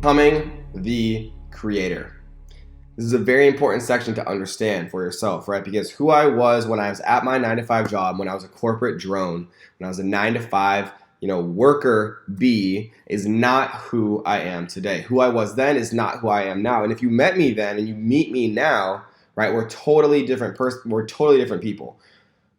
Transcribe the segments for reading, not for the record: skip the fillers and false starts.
Becoming the creator. This is a very important section to understand for yourself, right? Because who I was when I was at my 9 to 5 job, when I was a corporate drone, when I was a 9 to 5, worker bee is not who I am today. Who I was then is not who I am now. And if you met me then and you meet me now, right, we're totally different we're totally different people.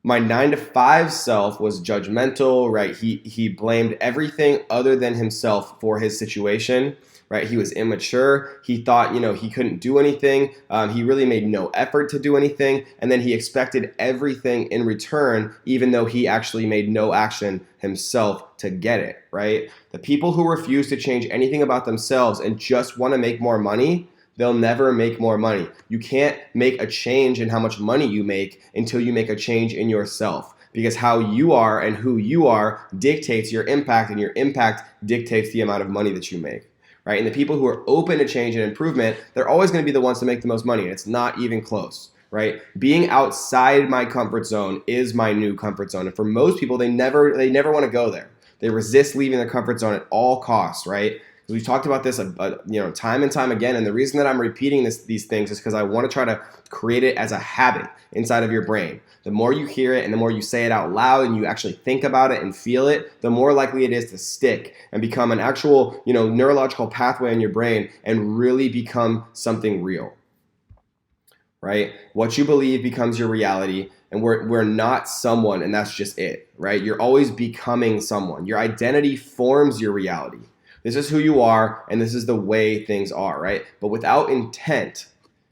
My 9 to 5 self was judgmental, right? He blamed everything other than himself for his situation, right? He was immature. He thought, he couldn't do anything. He really made no effort to do anything. And then he expected everything in return, even though he actually made no action himself to get it, right? The people who refuse to change anything about themselves and just want to make more money, they'll never make more money. You can't make a change in how much money you make until you make a change in yourself, because how you are and who you are dictates your impact, and your impact dictates the amount of money that you make, right? And the people who are open to change and improvement, they're always going to be the ones to make the most money, and it's not even close, right? Being outside my comfort zone is my new comfort zone, and for most people, they never want to go there. They resist leaving their comfort zone at all costs, right? We've talked about this, time and time again, and the reason that I'm repeating these things is because I want to try to create it as a habit inside of your brain. The more you hear it and the more you say it out loud and you actually think about it and feel it, the more likely it is to stick and become an actual, neurological pathway in your brain and really become something real, right? What you believe becomes your reality. And we're not someone, and that's just it, right? You're always becoming someone. Your identity forms your reality. This is who you are, and this is the way things are, right? But without intent,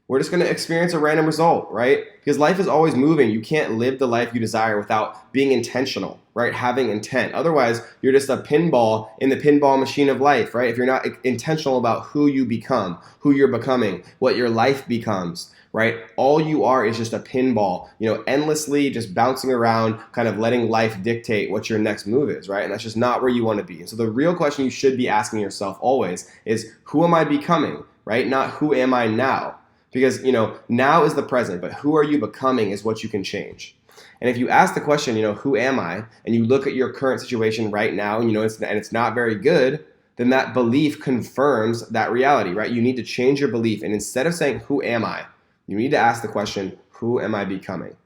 we're just going to experience a random result, right? Because life is always moving. You can't live the life you desire without being intentional, right? Having intent. Otherwise, you're just a pinball in the pinball machine of life, right? If you're not intentional about who you become, who you're becoming, what your life becomes, right? All you are is just a pinball, endlessly just bouncing around, kind of letting life dictate what your next move is, right? And that's just not where you want to be. And so the real question you should be asking yourself always is, who am I becoming, right? Not who am I now? Because, now is the present, but who are you becoming is what you can change. And if you ask the question, who am I? And you look at your current situation right now, and it's not very good, then that belief confirms that reality, right? You need to change your belief. And instead of saying, who am I? You need to ask the question, who am I becoming?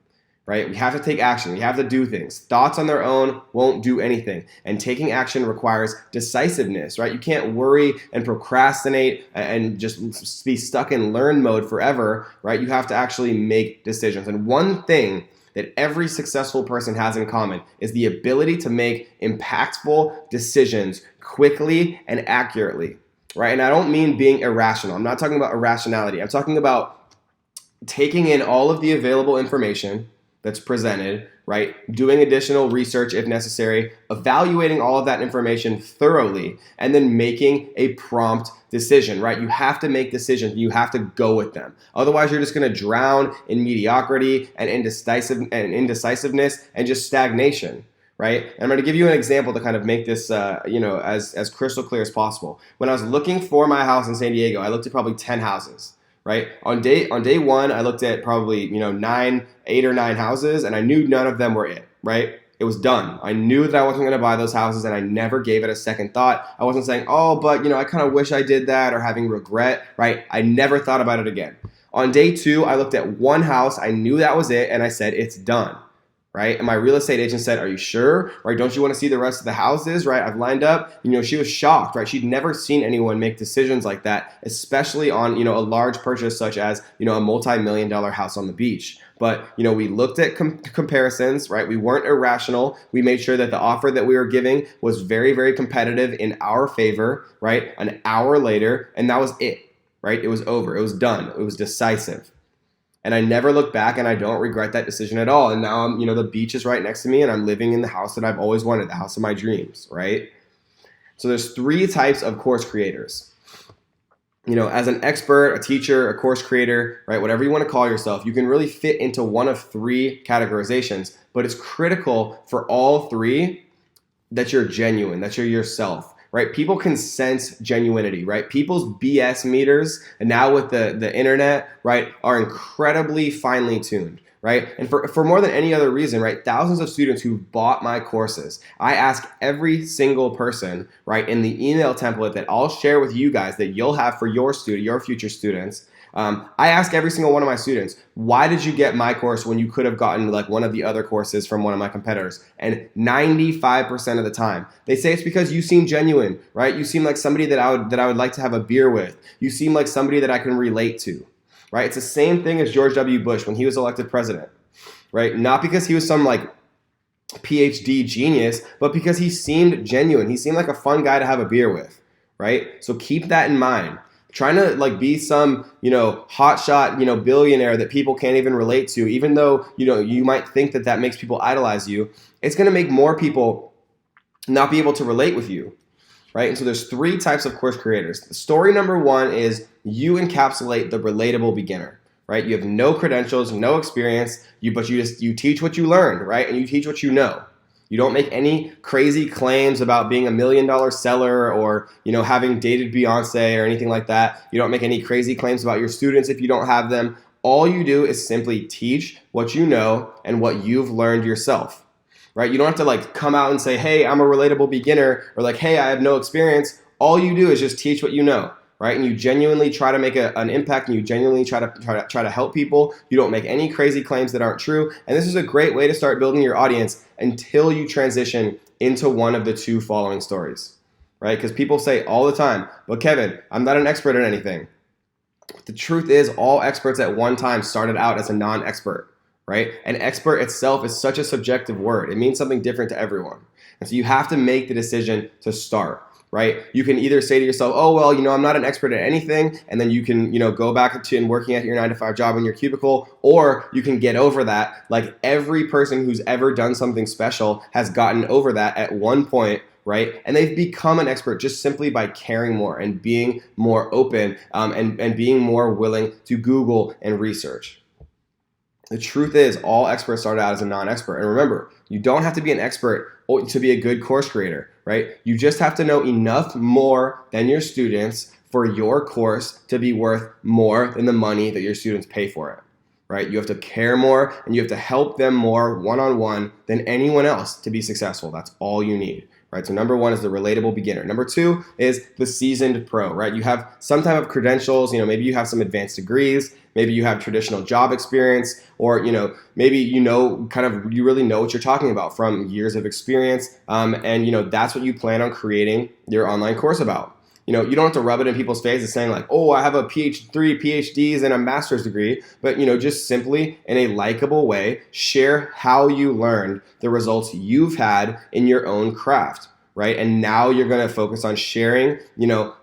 Right? We have to take action. We have to do things. Thoughts on their own won't do anything. And taking action requires decisiveness, right? You can't worry and procrastinate and just be stuck in learn mode forever, right? You have to actually make decisions. And one thing that every successful person has in common is the ability to make impactful decisions quickly and accurately, right? And I don't mean being irrational. I'm not talking about irrationality. I'm talking about taking in all of the available information that's presented, right? Doing additional research if necessary, evaluating all of that information thoroughly, and then making a prompt decision, right? You have to make decisions. You have to go with them. Otherwise, you're just going to drown in mediocrity and indecisiveness and just stagnation, right? And I'm going to give you an example to kind of make this, as crystal clear as possible. When I was looking for my house in San Diego, I looked at probably 10 houses. Right? On day one, I looked at probably, 8 or 9 houses, and I knew none of them were it, right? It was done. I knew that I wasn't going to buy those houses, and I never gave it a second thought. I wasn't saying, oh, but, I kind of wish I did that, or having regret, right? I never thought about it again. On day 2, I looked at one house. I knew that was it, and I said, it's done. Right? And my real estate agent said, are you sure? Right? Don't you want to see the rest of the houses? Right? I've lined up. She was shocked, right? She'd never seen anyone make decisions like that, especially on, a large purchase such as, a multi-million-dollar house on the beach. But, we looked at comparisons, right? We weren't irrational. We made sure that the offer that we were giving was very, very competitive in our favor, right? An hour later, and that was it, right? It was over. It was done. It was decisive. And I never look back, and I don't regret that decision at all. And now I'm, the beach is right next to me, and I'm living in the house that I've always wanted, the house of my dreams, right? So there's 3 types of course creators. As an expert, a teacher, a course creator, right, whatever you want to call yourself, you can really fit into one of 3 categorizations, but it's critical for all 3 that you're genuine, that you're yourself. Right? People can sense genuinity, right? People's BS meters, and now with the internet, right, are incredibly finely tuned, right? And for more than any other reason, right? Thousands of students who've bought my courses. I ask every single person, right, in the email template that I'll share with you guys that you'll have for your future students. I ask every single one of my students, why did you get my course when you could have gotten like one of the other courses from one of my competitors? And 95% of the time, they say it's because you seem genuine, right? You seem like somebody that I would like to have a beer with. You seem like somebody that I can relate to, right? It's the same thing as George W. Bush when he was elected president, right? Not because he was some like PhD genius, but because he seemed genuine. He seemed like a fun guy to have a beer with, right? So keep that in mind. Trying to like be some, hotshot, billionaire that people can't even relate to, even though, you might think that makes people idolize you, it's going to make more people not be able to relate with you, right? And so there's 3 types of course creators. Story number 1 is you encapsulate the relatable beginner, right? You have no credentials, no experience, but you teach what you learned, right? And you teach what you know. You don't make any crazy claims about being $1 million seller or, having dated Beyonce or anything like that. You don't make any crazy claims about your students if you don't have them. All you do is simply teach what you know and what you've learned yourself, right? You don't have to like come out and say, hey, I'm a relatable beginner, or like, hey, I have no experience. All you do is just teach what you know, right? And you genuinely try to make an impact, and you genuinely try to help people. You don't make any crazy claims that aren't true. And this is a great way to start building your audience until you transition into one of the 2 following stories, right? Because people say all the time, but Kevin, I'm not an expert at anything. The truth is, all experts at one time started out as a non-expert, right? An expert itself is such a subjective word. It means something different to everyone. And so you have to make the decision to start, right? You can either say to yourself, oh, well, I'm not an expert at anything. And then you can, go back to and working at your 9-to-5 job in your cubicle, or you can get over that. Like every person who's ever done something special has gotten over that at one point, right? And they've become an expert just simply by caring more and being more open and being more willing to Google and research. The truth is, all experts started out as a non-expert. And remember, you don't have to be an expert to be a good course creator, right? You just have to know enough more than your students for your course to be worth more than the money that your students pay for it, right? You have to care more and you have to help them more one-on-one than anyone else to be successful. That's all you need. Right, so number 1 is the relatable beginner. Number 2 is the seasoned pro, right? You have some type of credentials, maybe you have some advanced degrees, maybe you have traditional job experience, or, maybe you really know what you're talking about from years of experience, and, that's what you plan on creating your online course about. You don't have to rub it in people's faces saying like, oh, I have a PhDs and a master's degree, but, just simply in a likable way, share how you learned the results you've had in your own craft, right? And now you're going to focus on sharing,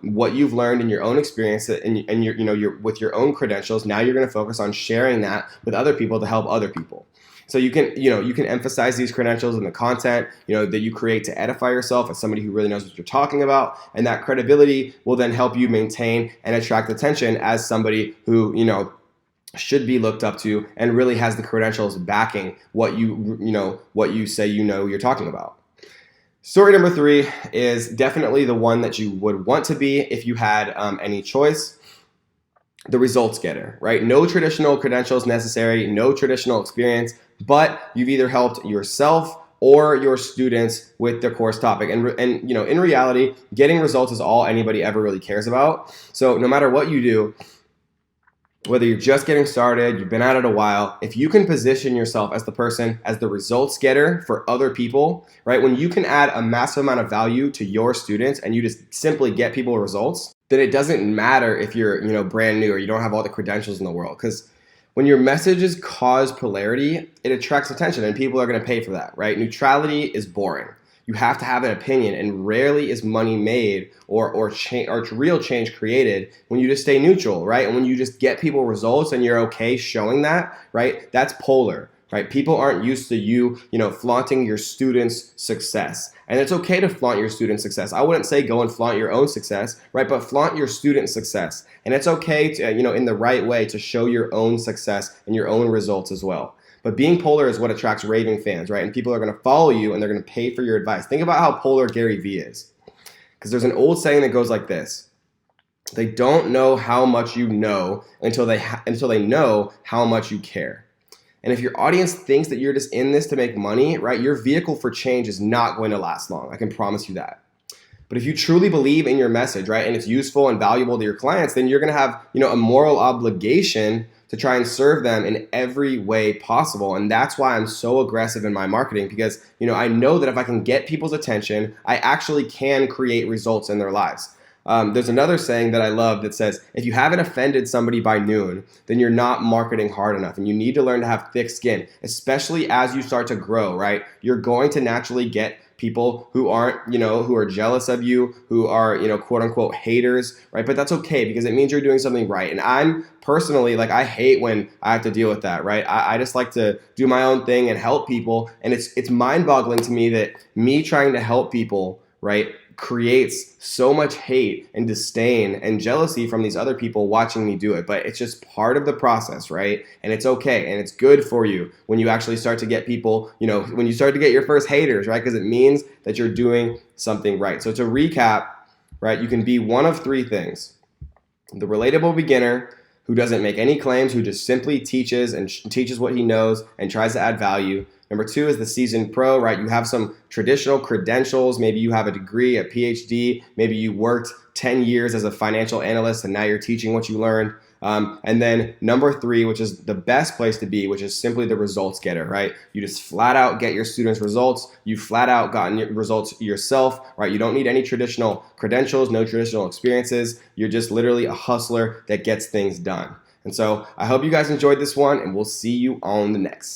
what you've learned in your own experience and your with your own credentials. Now you're going to focus on sharing that with other people to help other people. So you can emphasize these credentials in the content, that you create to edify yourself as somebody who really knows what you're talking about. And that credibility will then help you maintain and attract attention as somebody who, should be looked up to and really has the credentials backing what you say you're talking about. Story number 3 is definitely the one that you would want to be if you had any choice. The results getter, right? No traditional credentials necessary, no traditional experience, but you've either helped yourself or your students with their course topic. And in reality, getting results is all anybody ever really cares about. So no matter what you do, whether you're just getting started, you've been at it a while, if you can position yourself as the results getter for other people, right? When you can add a massive amount of value to your students and you just simply get people results, then it doesn't matter if you're, brand new or you don't have all the credentials in the world. Because when your messages cause polarity, it attracts attention and people are going to pay for that, right? Neutrality is boring. You have to have an opinion, and rarely is money made or real change created when you just stay neutral, right? And when you just get people results and you're okay showing that, right? That's polar, right? People aren't used to you, flaunting your students' success. And it's okay to flaunt your students' success. I wouldn't say go and flaunt your own success, right? But flaunt your students' success. And it's okay to, in the right way to show your own success and your own results as well. But being polar is what attracts raving fans, right? And people are going to follow you and they're going to pay for your advice. Think about how polar Gary Vee is. Because there's an old saying that goes like this. They don't know how much you know until they know how much you care. And if your audience thinks that you're just in this to make money, right, your vehicle for change is not going to last long. I can promise you that. But if you truly believe in your message, right, and it's useful and valuable to your clients, then you're going to have, a moral obligation to try and serve them in every way possible. And that's why I'm so aggressive in my marketing, because, I know that if I can get people's attention, I actually can create results in their lives. There's another saying that I love that says, if you haven't offended somebody by noon, then you're not marketing hard enough. And you need to learn to have thick skin, especially as you start to grow, right? You're going to naturally get people who aren't, who are jealous of you, who are, quote unquote haters, right? But that's okay, because it means you're doing something right. And I'm personally, I hate when I have to deal with that, right? I just like to do my own thing and help people. And it's mind boggling to me that me trying to help people, right, creates so much hate and disdain and jealousy from these other people watching me do it. But it's just part of the process, right? And it's okay, and it's good for you when you actually start to get people, when you start to get your first haters, right? Because it means that you're doing something right. So to recap, right, you can be one of three things: the relatable beginner who doesn't make any claims, who just simply teaches and teaches what he knows and tries to add value. Number two is the seasoned pro, right? You have some traditional credentials. Maybe you have a degree, a PhD. Maybe you worked 10 years as a financial analyst and now you're teaching what you learned. And then number three, which is the best place to be, which is simply the results getter, right? You just flat out get your students results. You flat out gotten your results yourself, right? You don't need any traditional credentials, no traditional experiences. You're just literally a hustler that gets things done. And so I hope you guys enjoyed this one, and we'll see you on the next.